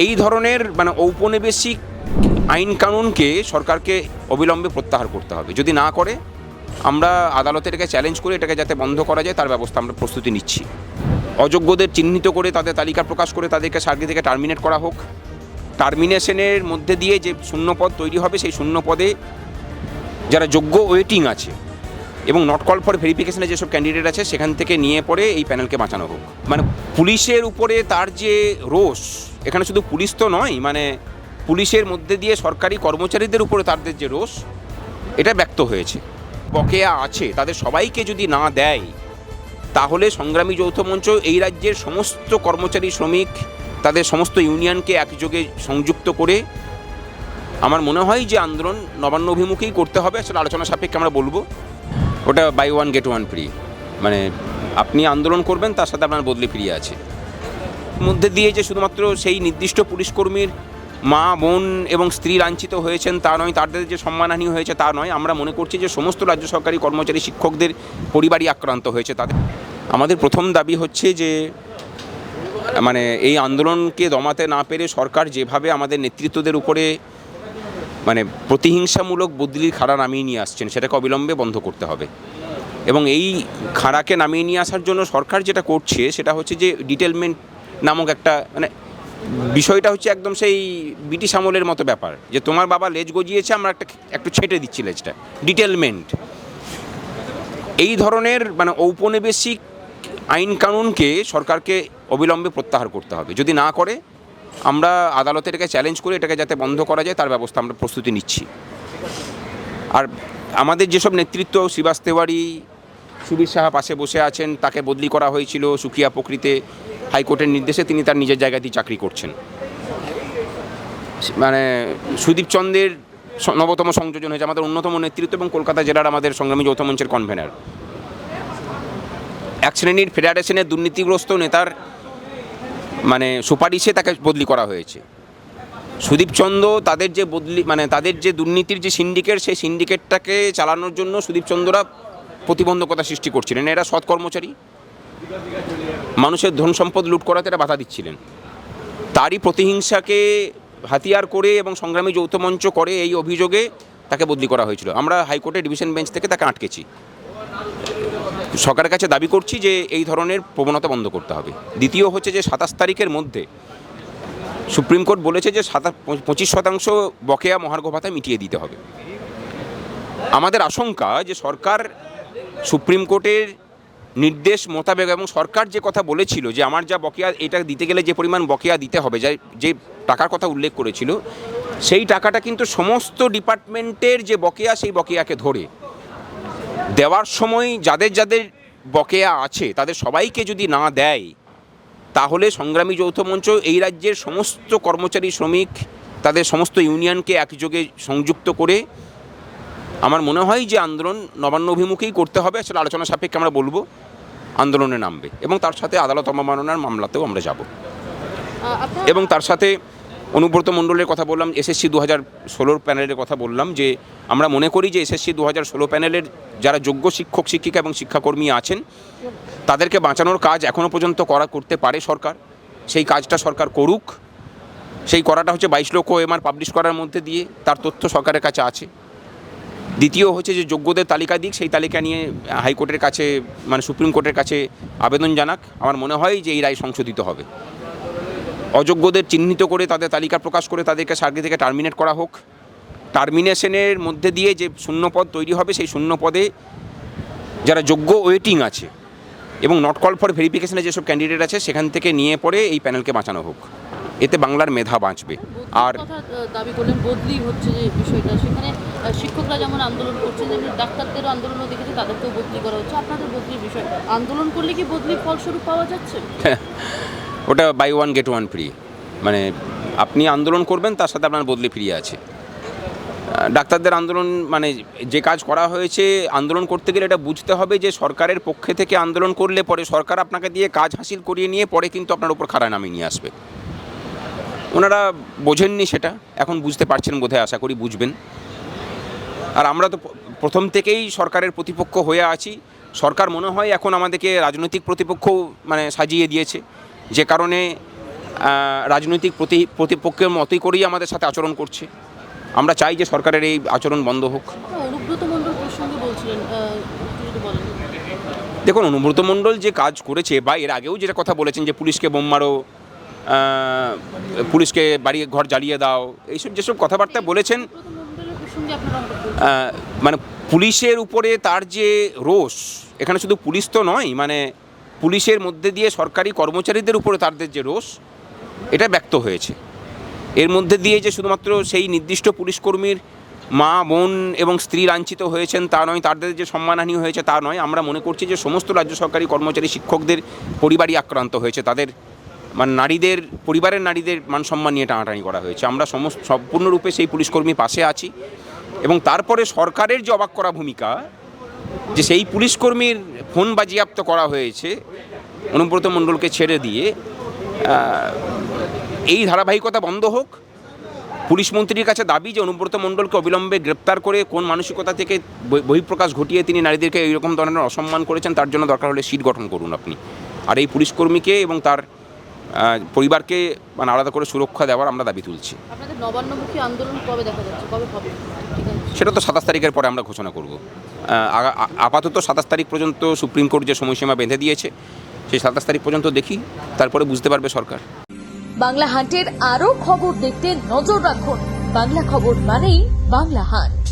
এই ধরনের ঔপনিবেশিক আইন কানুনকে সরকারকে অবিলম্বে প্রত্যাহার করতে হবে। যদি না করে আমরা আদালতের এটাকে চ্যালেঞ্জ করে এটাকে যাতে বন্ধ করা যায় তার ব্যবস্থা আমরা প্রস্তুতি নিচ্ছি। অযোগ্যদের চিহ্নিত করে তাদের তালিকা প্রকাশ করে তাদেরকে সার্কি থেকে টার্মিনেট করা হোক। টার্মিনেশনের মধ্যে দিয়ে যে শূন্যপদ তৈরি হবে সেই শূন্যপদে যারা যোগ্য ওয়েটিং আছে এবং নট কল ফর ভেরিফিকেশনে যেসব ক্যান্ডিডেট আছে সেখান থেকে নিয়ে পরে এই প্যানেলকে বাঁচানো হোক। পুলিশের উপরে তার যে রোষ, এখানে শুধু পুলিশ তো নয়, পুলিশের মধ্যে দিয়ে সরকারি কর্মচারীদের উপরে তাদের যে রোষ, এটা ব্যক্ত হয়েছে। বকেয়া আছে তাদের সবাইকে যদি না দেয় তাহলে সংগ্রামী যৌথ মঞ্চ এই রাজ্যের সমস্ত কর্মচারী শ্রমিক তাদের সমস্ত ইউনিয়নকে একযোগে সংযুক্ত করে আমার মনে হয় যে আন্দোলন নবান্ন অভিমুখেই করতে হবে। আসলে আলোচনা সাপেক্ষে আমরা বলবো ওটা buy one get one free, আপনি আন্দোলন করবেন তার সাথে আপনার বদলি ফিরিয়ে আছে। মধ্যে দিয়ে যে শুধুমাত্র সেই নির্দিষ্ট পুলিশকর্মীর মা বোন এবং স্ত্রী লাঞ্ছিত হয়েছেন তা নয়, তাদের যে সম্মানহানি হয়েছে তা নয়, আমরা মনে করছি যে সমস্ত রাজ্য সরকারি কর্মচারী শিক্ষকদের পরিবারই আক্রান্ত হয়েছে। তাদের আমাদের প্রথম দাবি হচ্ছে যে এই আন্দোলনকে দমাতে না পেরে সরকার যেভাবে আমাদের নেতৃত্বদের উপরে প্রতিহিংসামূলক বদলির খাড়া নামিয়ে নিয়ে আসছেন সেটাকে অবিলম্বে বন্ধ করতে হবে। এবং এই খাড়াকে নামিয়ে নিয়ে আসার জন্য সরকার যেটা করছে সেটা হচ্ছে যে ডিটেলমেন্ট নামক একটা বিষয়টা হচ্ছে একদম সেই ব্রিটিশ আমলের মতো ব্যাপার, যে তোমার বাবা লেজ গজিয়েছে আমরা একটু ছেঁটে দিচ্ছি লেজটা, ডিটেলমেন্ট। এই ধরনের ঔপনিবেশিক আইন কানুনকে সরকারকে অবিলম্বে প্রত্যাহার করতে হবে। যদি না করে আমরা আদালতের এটাকে চ্যালেঞ্জ করে এটাকে যাতে বন্ধ করা যায় তার ব্যবস্থা আমরা প্রস্তুতি নিচ্ছি। আর আমাদের যেসব নেতৃত্ব, শ্রীবাস তেওয়ারি, সুবীর সাহা পাশে বসে আছেন, তাকে বদলি করা হয়েছিল সুকিয়া প্রকৃতে হাইকোর্টের নির্দেশে, তিনি তার নিজের জায়গাতেই চাকরি করছেন। সুদীপ চন্দ্রের নবতম সংযোজন হয়েছে, আমাদের অন্যতম নেতৃত্ব এবং কলকাতা জেলার আমাদের সংগ্রামী যৌথ মঞ্চের কনভেনার। এক শ্রেণীর ফেডারেশনের দুর্নীতিগ্রস্ত নেতার সুপারিশে তাকে বদলি করা হয়েছে। সুদীপ চন্দ্র তাদের যে বদলি তাদের যে দুর্নীতির যে সিন্ডিকেট, সেই সিন্ডিকেটটাকে চালানোর জন্য সুদীপ চন্দ্ররা প্রতিবন্ধকতা সৃষ্টি করছিলেন। এরা সৎ কর্মচারী, মানুষের ধন সম্পদ লুট করাতে এরা বাধা দিচ্ছিলেন। তারই প্রতিহিংসাকে হাতিয়ার করে এবং সংগ্রামী যৌথ মঞ্চ করে এই অভিযোগে তাকে বদলি করা হয়েছিল। আমরা হাইকোর্টের ডিভিশন বেঞ্চ থেকে তাকে আটকেছি। সরকারের কাছে দাবি করছি যে এই ধরনের প্রবণতা বন্ধ করতে হবে। দ্বিতীয় হচ্ছে যে 27 তারিখের মধ্যে সুপ্রিম কোর্ট বলেছে যে 25% বকেয়া মহার্ঘ ভাতা মিটিয়ে দিতে হবে। আমাদের আশঙ্কা যে সরকার সুপ্রিম কোর্টের নির্দেশ মোতাবেক এবং সরকার যে কথা বলেছিল যে আমার যা বকেয়া, এটা দিতে গেলে যে পরিমাণ বকেয়া দিতে হবে, যে টাকার কথা উল্লেখ করেছিল, সেই টাকাটা কিন্তু সমস্ত ডিপার্টমেন্টের যে বকেয়া সেই বকেয়াকে ধরে দেওয়ার সময় যাদের যাদের বকেয়া আছে তাদের সবাইকে যদি না দেয় তাহলে সংগ্রামী যৌথ মঞ্চ এই রাজ্যের সমস্ত কর্মচারী শ্রমিক তাদের সমস্ত ইউনিয়নকে একযোগে সংযুক্ত করে আমার মনে হয় যে আন্দোলন নবান্ন অভিমুখেই করতে হবে। আসলে আলোচনা সাপেক্ষে আমরা বলবো আন্দোলনে নামবে এবং তার সাথে আদালত অবমাননার মামলাতেও আমরা যাব। এবং তার সাথে অনুব্রত মণ্ডলের কথা বললাম, এসএসসি 2016 প্যানেলের কথা বললাম, যে আমরা মনে করি যে এসএসসি 2016 প্যানেলের যারা যোগ্য শিক্ষক শিক্ষিকা এবং শিক্ষাকর্মী আছেন তাদেরকে বাঁচানোর কাজ এখনও পর্যন্ত করতে পারে সরকার। সেই কাজটা সরকার করুক। সেই করাটা হচ্ছে 22 লক্ষ ওএমআর পাবলিশ করার মধ্যে দিয়ে, তার তথ্য সরকারের কাছে আছে। দ্বিতীয় হচ্ছে যে যোগ্যদের তালিকা দিক, সেই তালিকা নিয়ে হাইকোর্টের কাছে সুপ্রিম কোর্টের কাছে আবেদন জানাক। আমার মনে হয় যে এই রায় সংশোধিত হবে। অযোগ্যদের চিহ্নিত করে তাদের তালিকা প্রকাশ করে তাদেরকে সার্কি থেকে টার্মিনেট করা হোক। টার্মিনেশনের মধ্যে দিয়ে যে শূন্যপদ তৈরি হবে সেই শূন্যপদে যারা যোগ্য ওয়েটিং আছে এবং নট কল ফর ভেরিফিকেশনে যেসব ক্যান্ডিডেট আছে সেখান থেকে নিয়ে পরে এই প্যানেলকে বাঁচানো হোক। এতে বাংলার মেধা বাঁচবে। আর দাবি করলেন বদলি হচ্ছে যে বিষয়টা, সেখানে শিক্ষকরা যেমন আন্দোলন করছেন, যেমন ডাক্তারদেরও আন্দোলনও দেখেছে, তাদেরকেও বদলি করা হচ্ছে। আপনাদের বদলির বিষয়, আন্দোলন করলে কি বদলির ফলস্বরূপ পাওয়া যাচ্ছে? ওটা buy one get one free, আপনি আন্দোলন করবেন তার সাথে আপনার বদলি ফিরিয়ে আছে। ডাক্তারদের আন্দোলন যে কাজ করা হয়েছে, আন্দোলন করতে গেলে এটা বুঝতে হবে যে সরকারের পক্ষে থেকে আন্দোলন করলে পরে সরকার আপনাকে দিয়ে কাজ হাসিল করিয়ে নিয়ে পরে কিন্তু আপনার উপর খাড়া নামিয়ে নিয়ে আসবে। ওনারা বোঝেননি সেটা, এখন বুঝতে পারছেন বোধহয়, আশা করি বুঝবেন। আর আমরা তো প্রথম থেকেই সরকারের প্রতিপক্ষ হয়ে আছি। সরকার মনে হয় এখন আমাদেরকে রাজনৈতিক প্রতিপক্ষ সাজিয়ে দিয়েছে, যে কারণে রাজনৈতিক প্রতিপক্ষের মতোই করেই আমাদের সাথে আচরণ করছে। আমরা চাই যে সরকারের এই আচরণ বন্ধ হোক। অনুব্রত মণ্ডল প্রসঙ্গে বলছিলেন, একটু যদি বলেন। দেখুন, অনুব্রত মণ্ডল যে কাজ করেছে বা এর আগেও যেটা কথা বলেছেন যে পুলিশকে বোম মারো, পুলিশকে বাড়ি ঘর জ্বালিয়ে দাও, এইসব যেসব কথাবার্তা বলেছেন, অনুব্রত মণ্ডলের প্রসঙ্গে আপনারা হঠাৎ বলছেন। মানে পুলিশের উপরে তার যে রোষ, এখানে শুধু পুলিশ তো নয়, মানে পুলিশের মধ্যে দিয়ে সরকারি কর্মচারীদের উপরে তাদের যে রোষ, এটা ব্যক্ত হয়েছে। এর মধ্যে দিয়ে যে শুধুমাত্র সেই নির্দিষ্ট পুলিশকর্মীর মা, বোন এবং স্ত্রী লাঞ্ছিত হয়েছেন তা নয়, তাদের যে সম্মানহানি হয়েছে তা নয়, আমরা মনে করছি যে সমস্ত রাজ্য সরকারি কর্মচারী শিক্ষকদের পরিবারই আক্রান্ত হয়েছে। তাদের মানে নারীদের, পরিবারের নারীদের মান সম্মান নিয়ে টানাটানি করা হয়েছে। আমরা সম্পূর্ণরূপে সেই পুলিশকর্মী পাশে আছি। এবং তারপরে সরকারের যে অবাক করা ভূমিকা, যে সেই পুলিশকর্মীর ফোন বাজেয়াপ্ত করা হয়েছে অনুব্রত মণ্ডলকে ছেড়ে দিয়ে, এই ধারাবাহিকতা বন্ধ হোক। পুলিশ মন্ত্রীর কাছে দাবি যে অনুব্রত মণ্ডলকে অবিলম্বে গ্রেপ্তার করে কোন মানসিকতা থেকে বহিঃপ্রকাশ ঘটিয়ে তিনি নারীদেরকে এইরকম ধরনের অসম্মান করেছেন, তার জন্য দরকার হলে সিট গঠন করুন আপনি। আর এই পুলিশকর্মীকে এবং তার পরিবারকে মানে আলাদা করে সুরক্ষা দেওয়ার আমরা দাবি তুলছি। আপনাদের নবান্নমুখী আন্দোলন কবে দেখা যাচ্ছে, কবে হবে? সেটা তো 27 তারিখের পরে আমরা ঘোষণা করব। আপাতত 27 তারিখ পর্যন্ত সুপ্রিম কোর্ট যে সময়সীমা বেঁধে দিয়েছে, সেই 27 তারিখ পর্যন্ত দেখি, তারপরে বুঝতে পারবে সরকার। বাংলা হান্টের আরও খবর দেখতে নজর রাখুন। বাংলা খবর মানেই বাংলা হান্ট।